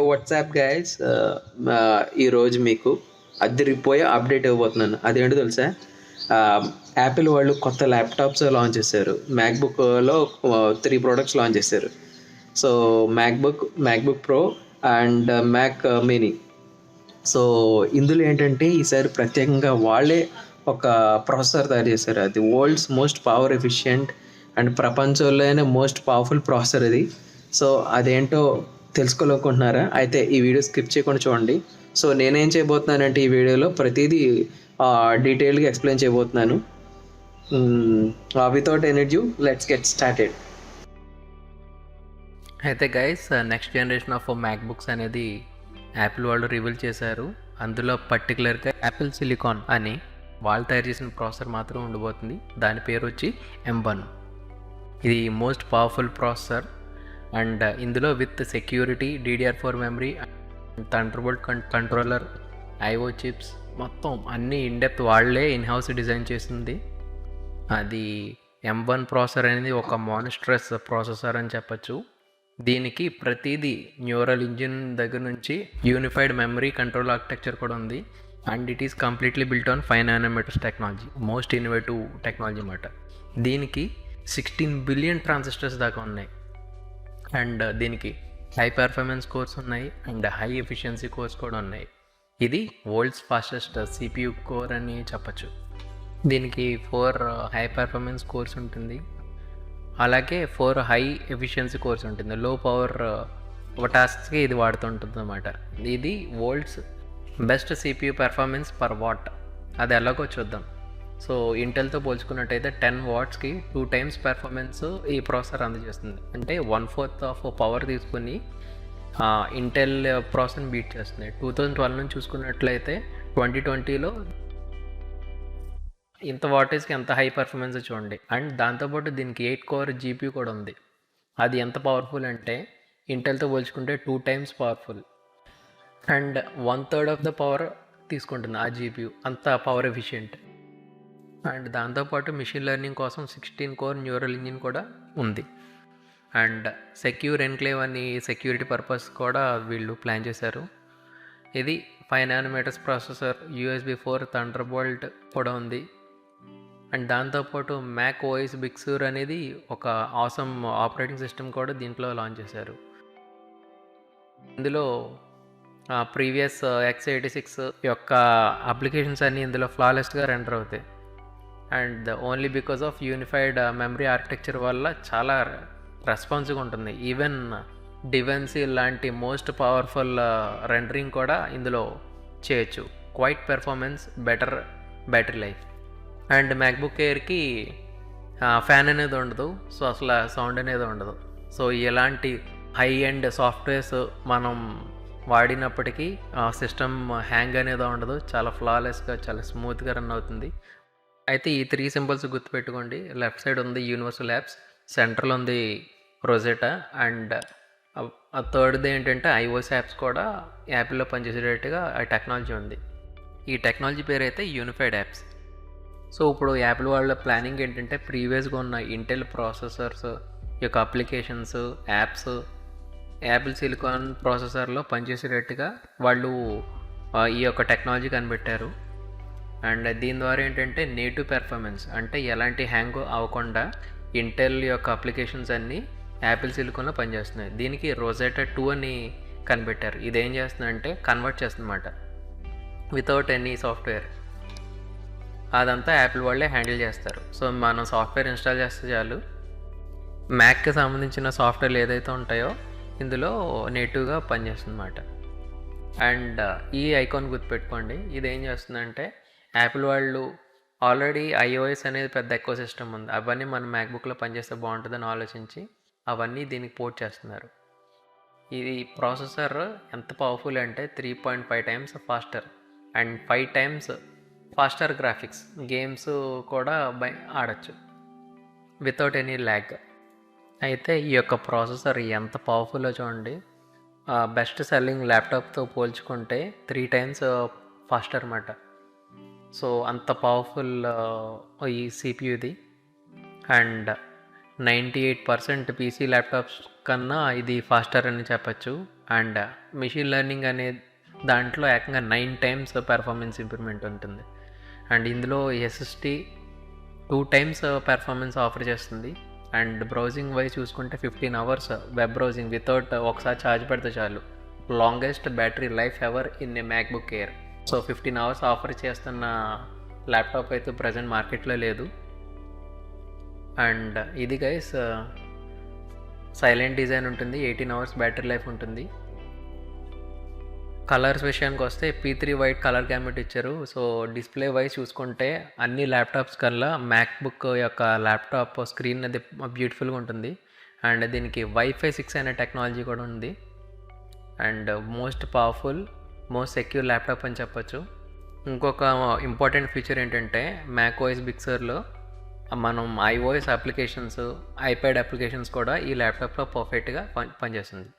WhatsApp guys, ఈరోజు మీకు అదిరిపోయే అప్డేట్ ఇవ్వబోతున్నాను. అదేంటో తెలుసా? యాపిల్ వాళ్ళు కొత్త ల్యాప్టాప్స్ లాంచ్ చేశారు. మ్యాక్బుక్లో 3 ప్రోడక్ట్స్ లాంచ్ చేశారు. So MacBook Pro and Mac mini. So ఇందులో ఏంటంటే ఈసారి ప్రత్యేకంగా వాళ్ళే ఒక ప్రాసెసర్ తయారు చేశారు. అది world's most power efficient and ప్రపంచంలోనే మోస్ట్ పవర్ఫుల్ ప్రాసెసర్ ఇది. సో అదేంటో తెలుసుకోవాలనుకుంటున్నారా? అయితే ఈ వీడియో స్కిప్ చేయకుండా చూడండి. సో నేనేం చేయబోతున్నానంటే ఈ వీడియోలో ప్రతిదీ డీటెయిల్గా ఎక్స్ప్లెయిన్ చేయబోతున్నాను. Without any due let's get started. అయితే guys, next generation of MacBooks అనేది యాపిల్ వాళ్ళు రివీల్ చేశారు. అందులో పర్టికులర్గా యాపిల్ సిలికాన్ అని వాళ్ళు తయారు చేసిన ప్రాసెసర్ మాత్రం ఉండబోతుంది. దాని పేరు వచ్చి M1. ఇది మోస్ట్ పవర్ఫుల్ ప్రాసెసర్ అండ్ ఇందులో with security, DDR4 memory, thunderbolt controller, IO chips మొత్తం అన్నీ ఇన్డెప్త్ వాళ్ళే ఇన్హౌస్ డిజైన్ చేసింది. అది M1 ప్రాసెసర్ అనేది ఒక మాన్స్ట్రస్ ప్రాసెసర్ అని చెప్పచ్చు. దీనికి ప్రతిదీ న్యూరల్ ఇంజిన్ దగ్గర నుంచి యూనిఫైడ్ మెమరీ కంట్రోల్ ఆర్కిటెక్చర్ కూడా ఉంది. And it is completely built on 5 nanometers technology, most innovative technology అన్నమాట. దీనికి 16 బిలియన్ ట్రాన్సిస్టర్స్ దాకా ఉన్నాయి. అండ్ దీనికి హై పెర్ఫార్మెన్స్ కోర్స్ ఉన్నాయి అండ్ హై ఎఫిషియన్సీ కోర్స్ కూడా ఉన్నాయి. ఇది వరల్డ్స్ ఫాస్టెస్ట్ CPU కోర్ అని చెప్పచ్చు. దీనికి 4 హై పెర్ఫార్మెన్స్ కోర్స్ ఉంటుంది, అలాగే 4 హై ఎఫిషియన్సీ కోర్స్ ఉంటుంది. లో పవర్ ఒక టాస్క్కి ఇది వాడుతుంటుంది అన్నమాట. ఇది world's best CPU performance per watt. అది ఎలాగో చూద్దాం. సో ఇంటెల్తో పోల్చుకున్నట్టయితే 10 వాట్స్కి 2 times పెర్ఫార్మెన్స్ ఈ ప్రాసెసర్ అందజేస్తుంది. అంటే 1/4 ఆఫ్ పవర్ తీసుకుని ఇంటెల్ ప్రాసెసర్ని బీట్ చేస్తుంది. 2012 నుంచి చూసుకున్నట్లయితే 2020లో ఇంత వాటేజ్కి ఎంత హై పర్ఫార్మెన్స్ చూడండి. అండ్ దాంతోపాటు దీనికి 8 core GPU కూడా ఉంది. అది ఎంత పవర్ఫుల్ అంటే ఇంటెల్తో పోల్చుకుంటే 2 times powerful and 1/3 of the power తీసుకుంటుంది ఆ GPU. అంత పవర్ ఎఫిషియెంట్. అండ్ దాంతోపాటు మిషన్ లెర్నింగ్ కోసం 16 core న్యూరల్ ఇంజిన్ కూడా ఉంది. అండ్ సెక్యూర్ ఎన్క్లేవ్ అని సెక్యూరిటీ పర్పస్ కూడా వీళ్ళు ప్లాన్ చేశారు. ఇది 5 nanometers ప్రాసెసర్, USB 4 థండర్బోల్ట్ కూడా ఉంది. అండ్ దాంతోపాటు మ్యాక్ OS బిగ్ సూర్ అనేది ఒక ఆసమ్ ఆపరేటింగ్ సిస్టమ్ కూడా దీంట్లో లాంచ్ చేశారు. ఇందులో ప్రీవియస్ x86 యొక్క అప్లికేషన్స్ అన్నీ ఇందులో ఫ్లాలెస్గా రెండర్ అవుతాయి. And only because of unified memory architecture వల్ల చాలా రెస్పాన్సివ్గా ఉంటుంది. ఈవెన్ డివెన్సీ లాంటి మోస్ట్ పవర్ఫుల్ రెండరింగ్ కూడా ఇందులో చేయొచ్చు. Quite performance, better battery life. And MacBook ఎయిర్కి ఫ్యాన్ అనేది ఉండదు. సో అసలు సౌండ్ అనేది ఉండదు. సో ఎలాంటి హై ఎండ్ సాఫ్ట్వేర్స్ మనం వాడినప్పటికీ సిస్టమ్ హ్యాంగ్ అనేది ఉండదు. చాలా ఫ్లాలెస్గా, చాలా స్మూత్గా రన్ అవుతుంది. అయితే ఈ 3 సింబల్స్ గుర్తుపెట్టుకోండి. లెఫ్ట్ సైడ్ ఉంది యూనివర్సల్ యాప్స్, సెంట్రల్ ఉంది రోజెటా, అండ్ ఆ థర్డ్ది ఏంటంటే iOS యాప్స్ కూడా యాపిల్లో పనిచేసేటట్టుగా ఆ టెక్నాలజీ ఉంది. ఈ టెక్నాలజీ పేరు అయితే యూనిఫైడ్ యాప్స్. సో ఇప్పుడు యాపిల్ వాళ్ళ ప్లానింగ్ ఏంటంటే ప్రీవియస్గా ఉన్న ఇంటెల్ ప్రాసెసర్స్ యొక్క అప్లికేషన్స్, యాప్స్ యాపిల్ సిలికాన్ ప్రాసెసర్లో పనిచేసేటట్టుగా వాళ్ళు ఈ యొక్క టెక్నాలజీ కనిపెట్టారు. అండ్ దీని ద్వారా ఏంటంటే నేటివ్ పెర్ఫార్మెన్స్, అంటే ఎలాంటి హ్యాంగ్ అవ్వకుండా ఇంటెల్ యొక్క అప్లికేషన్స్ అన్నీ యాపిల్ సిలికాన్లో పనిచేస్తున్నాయి. దీనికి రోజెటా 2 అని కనిపెట్టారు. ఇదేం చేస్తుందంటే కన్వర్ట్ చేస్తుందన్నమాట వితౌట్ ఎనీ సాఫ్ట్వేర్. అదంతా యాపిల్ వాళ్ళే హ్యాండిల్ చేస్తారు. సో మనం సాఫ్ట్వేర్ ఇన్స్టాల్ చేస్తే చాలు, మ్యాక్కి సంబంధించిన సాఫ్ట్వేర్లు ఏదైతే ఉంటాయో ఇందులో నేటివ్గా పనిచేస్తుంది అన్నమాట. అండ్ ఈ ఐకాన్ గుర్తుపెట్టుకోండి. ఇది ఏం చేస్తుందంటే యాపిల్ వాళ్ళు ఆల్రెడీ iOS అనేది పెద్ద ఎకో సిస్టమ్ ఉంది. అవన్నీ మన మ్యాక్బుక్లో పనిచేస్తే బాగుంటుందని ఆలోచించి అవన్నీ దీనికి పోర్ట్ చేస్తున్నారు. ఇది ప్రాసెసర్ ఎంత పవర్ఫుల్ అంటే 3.5 times faster and 5 times faster graphics. Games కూడా ఆడచ్చు వితౌట్ ఎనీ ల్యాగ్. అయితే ఈ యొక్క ప్రాసెసర్ ఎంత పవర్ఫుల్లో చూడండి. బెస్ట్ సెల్లింగ్ ల్యాప్టాప్తో పోల్చుకుంటే 3 times ఫాస్టర్ అన్నమాట. సో అంత పవర్ఫుల్ ఈ CPU ఇది. అండ్ 98% PC ల్యాప్టాప్స్ కన్నా ఇది ఫాస్టర్ అని చెప్పచ్చు. అండ్ మిషన్ లెర్నింగ్ అనే దాంట్లో ఏకంగా 9 టైమ్స్ పెర్ఫార్మెన్స్ ఇంప్రూవ్మెంట్ ఉంటుంది. అండ్ ఇందులో ఎస్ఎస్టీ 2 టైమ్స్ పెర్ఫార్మెన్స్ ఆఫర్ చేస్తుంది. అండ్ బ్రౌజింగ్ వైజ్ చూసుకుంటే 15 అవర్స్ వెబ్ బ్రౌజింగ్ వితౌట్ ఒకసారి ఛార్జ్ పెడితే చాలు. Longest battery life ever in A MacBook air. So 15 hours offer చేస్తున్న ల్యాప్టాప్ అయితే ప్రజెంట్ మార్కెట్లో లేదు. అండ్ ఇది గైస్ సైలెంట్ డిజైన్ ఉంటుంది, 18 అవర్స్ బ్యాటరీ లైఫ్ ఉంటుంది. కలర్స్ విషయానికి వస్తే P3 వైట్ కలర్ గ్యామెట్ ఇచ్చారు. సో డిస్ప్లే వైజ్ చూసుకుంటే అన్ని ల్యాప్టాప్స్ కల్లా మ్యాక్బుక్ యొక్క ల్యాప్టాప్ స్క్రీన్ అది బ్యూటిఫుల్గా ఉంటుంది. అండ్ దీనికి వైఫై 6 అనే టెక్నాలజీ కూడా ఉంది. And most powerful most secure laptop అని చెప్పొచ్చు. ఇంకొక ఇంపార్టెంట్ ఫీచర్ ఏంటంటే మ్యాక్ ఓఎస్ బిగ్సర్లో మనం iOS అప్లికేషన్స్, ఐప్యాడ్ అప్లికేషన్స్ కూడా ఈ ల్యాప్టాప్లో పర్ఫెక్ట్గా పనిచేస్తుంది.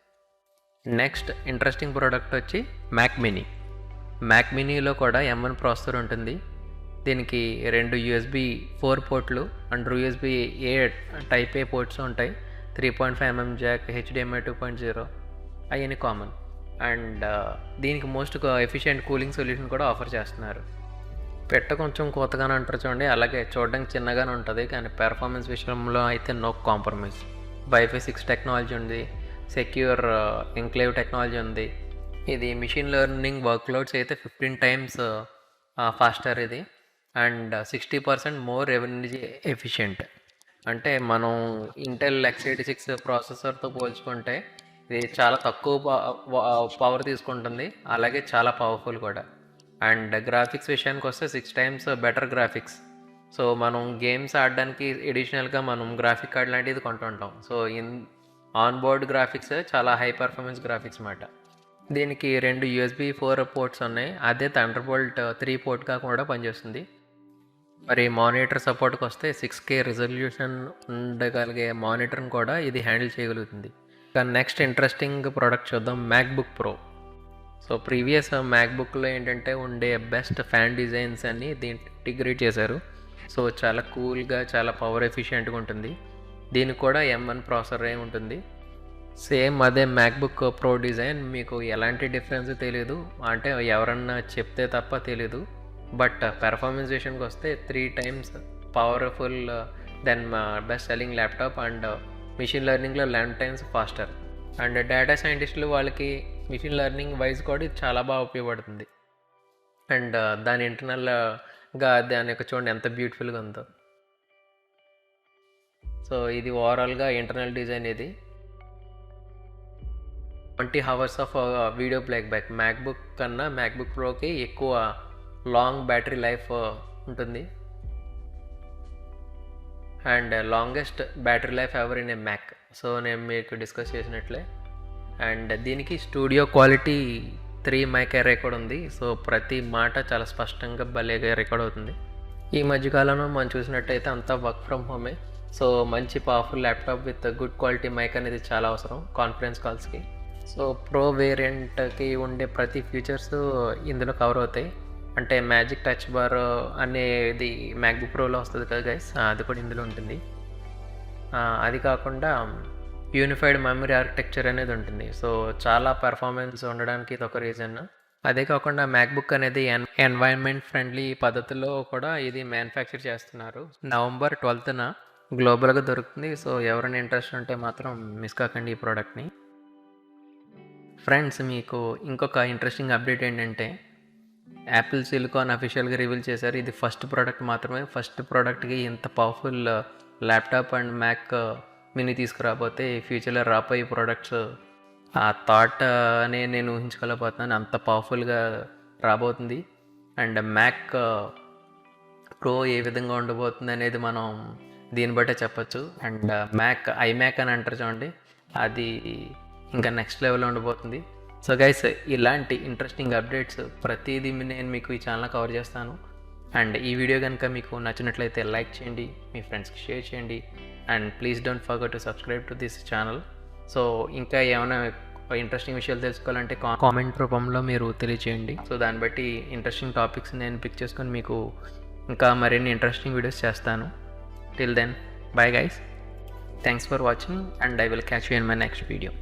నెక్స్ట్ ఇంట్రెస్టింగ్ ప్రోడక్ట్ వచ్చి మ్యాక్ మినీ. మ్యాక్ మినీలో కూడా M1 ప్రాసెసర్ ఉంటుంది. దీనికి 2 USB 4 పోర్ట్లు and USB-A type A ports ఉంటాయి. 3.5mm జాక్, HDMI 2.0 అవన్నీ కామన్. అండ్ దీనికి మోస్ట్ ఎఫిషియెంట్ కూలింగ్ సొల్యూషన్ కూడా ఆఫర్ చేస్తున్నారు. కొంచెం కొత్తగానే అంటారు చూడండి, అలాగే చూడడానికి చిన్నగానే ఉంటుంది, కానీ పెర్ఫార్మెన్స్ విషయంలో అయితే నో కాంప్రమైజ్. వైఫై 6 టెక్నాలజీ ఉంది, సెక్యూర్ ఎంక్లేవ్ టెక్నాలజీ ఉంది. ఇది మిషన్ లెర్నింగ్ వర్క్లోడ్స్ అయితే 15 టైమ్స్ ఫాస్టర్ ఇది. And 60% more energy efficient. అంటే మనం ఇంటెల్ x86 ప్రాసెసర్తో పోల్చుకుంటే ఇది చాలా తక్కువ పవర్ తీసుకుంటుంది, అలాగే చాలా పవర్ఫుల్ కూడా. అండ్ గ్రాఫిక్స్ విషయానికి వస్తే 6 టైమ్స్ బెటర్ గ్రాఫిక్స్. సో మనం గేమ్స్ ఆడడానికి ఎడిషనల్గా మనం గ్రాఫిక్ కార్డ్ లాంటిది కొంటుంటాం. సో ఆన్ బోర్డ్ గ్రాఫిక్స్ చాలా హై పర్ఫార్మెన్స్ గ్రాఫిక్స్ అన్నమాట. దీనికి 2 USB 4 పోర్ట్స్ ఉన్నాయి, అదే థండర్బోల్ట్ 3 పోర్ట్గా కూడా పనిచేస్తుంది. మరి మానిటర్ సపోర్ట్కి వస్తే 6K రిజల్యూషన్ ఉండగలిగే మానిటర్ని కూడా ఇది హ్యాండిల్ చేయగలుగుతుంది. కానీ నెక్స్ట్ ఇంట్రెస్టింగ్ ప్రోడక్ట్ చూద్దాం, మ్యాక్బుక్ ప్రో. సో ప్రీవియస్ మ్యాక్బుక్లో ఏంటంటే ఉండే బెస్ట్ ఫ్యాన్ డిజైన్స్ అన్ని దీంట్లో ఇంటిగ్రేట్ చేశారు. సో చాలా కూల్గా, చాలా పవర్ ఎఫిషియెంట్గా ఉంటుంది. దీనికి కూడా M1 ప్రాసెసర్ ఉంటుంది. సేమ్ అదే మ్యాక్బుక్ ప్రో డిజైన్, మీకు ఎలాంటి డిఫరెన్స్ తెలియదు, అంటే ఎవరన్నా చెప్తే తప్ప తెలీదు. బట్ పెర్ఫార్మెన్స్ విషయానికి వస్తే 3 times powerful then best selling laptop. And machine లెర్నింగ్లో 11 టైమ్స్ ఫాస్టర్. అండ్ డేటా సైంటిస్టులు వాళ్ళకి మిషన్ లెర్నింగ్ వైజ్ కూడా ఇది చాలా బాగా ఉపయోగపడుతుంది. అండ్ దాని ఇంటర్నల్గా దాని యొక్క చూడండి ఎంత బ్యూటిఫుల్గా ఉందో. సో ఇది ఓవరాల్గా ఇంటర్నల్ డిజైన్. ఇది 20 hours of video playback. MacBook కన్నా మ్యాక్బుక్ ప్రోకి ఎక్కువ లాంగ్ బ్యాటరీ లైఫ్ ఉంటుంది. And longest battery life ever in a Mac. So నేను మీకు డిస్కస్ చేసినట్లే. అండ్ దీనికి స్టూడియో క్వాలిటీ 3 మైక్ అర్రే కూడా ఉంది. సో ప్రతి మాట చాలా స్పష్టంగా భలేగా రికార్డ్ అవుతుంది. ఈ మధ్యకాలంలో మనం చూసినట్టయితే అంతా వర్క్ ఫ్రమ్ హోమే. సో మంచి powerful laptop with good quality mic అనేది చాలా అవసరం కాన్ఫరెన్స్ కాల్స్కి. సో ప్రో వేరియంట్కి ఉండే ప్రతి ఫీచర్స్ ఇందులో కవర్ అవుతాయి. అంటే మ్యాజిక్ టచ్ బార్ అనేది మ్యాక్బుక్ ప్రోలో వస్తుంది కదా గైస్, అది కూడా ఇందులో ఉంటుంది. అది కాకుండా యూనిఫైడ్ మెమరీ ఆర్కిటెక్చర్ అనేది ఉంటుంది. సో చాలా పెర్ఫార్మెన్స్ ఉండడానికి ఇది ఒక రీజన్. అదే కాకుండా మ్యాక్బుక్ అనేది ఎన్వైరన్మెంట్ ఫ్రెండ్లీ పద్ధతిలో కూడా ఇది మ్యానుఫ్యాక్చర్ చేస్తున్నారు. November 12th గ్లోబల్గా దొరుకుతుంది. సో ఎవరైనా ఇంట్రెస్ట్ ఉంటే మాత్రం మిస్ కాకండి ఈ ప్రోడక్ట్ని. ఫ్రెండ్స్, మీకు ఇంకొక ఇంట్రెస్టింగ్ అప్డేట్ ఏంటంటే యాపిల్ సిలికాన్ అఫీషియల్గా రివీల్ చేశారు. ఇది ఫస్ట్ ప్రోడక్ట్ మాత్రమే. ఫస్ట్ ప్రోడక్ట్కి ఇంత powerful laptop and Mac mini తీసుకురాబోతే ఫ్యూచర్లో రాబోయే ప్రోడక్ట్స్ ఆ థాట్ అనే నేను ఊహించుకోలేకపోతున్నాను, అంత పవర్ఫుల్గా రాబోతుంది. అండ్ మ్యాక్ ప్రో ఏ విధంగా ఉండబోతుంది అనేది మనం దీన్ని బట్టే చెప్పచ్చు. అండ్ ఐమ్యాక్ అని అంటారు చూడండి, అది ఇంకా నెక్స్ట్ లెవెల్లో ఉండబోతుంది. సో గైస్, ఇలాంటి ఇంట్రెస్టింగ్ అప్డేట్స్ ప్రతిదీ నేను మీకు ఈ ఛానల్ కవర్ చేస్తాను. అండ్ ఈ వీడియో కనుక మీకు నచ్చినట్లయితే లైక్ చేయండి, మీ ఫ్రెండ్స్కి షేర్ చేయండి. And please don't forget to subscribe to this channel. So ఇంకా ఏమైనా ఇంట్రెస్టింగ్ విషయాలు తెలుసుకోవాలంటే కామెంట్ రూపంలో మీరు తెలియచేయండి. సో దాన్ని బట్టి ఇంట్రెస్టింగ్ టాపిక్స్ నేను పిక్ చేసుకొని మీకు ఇంకా మరిన్ని ఇంట్రెస్టింగ్ వీడియోస్ చేస్తాను. Till then, bye guys. Thanks for watching and I will catch you in my next video.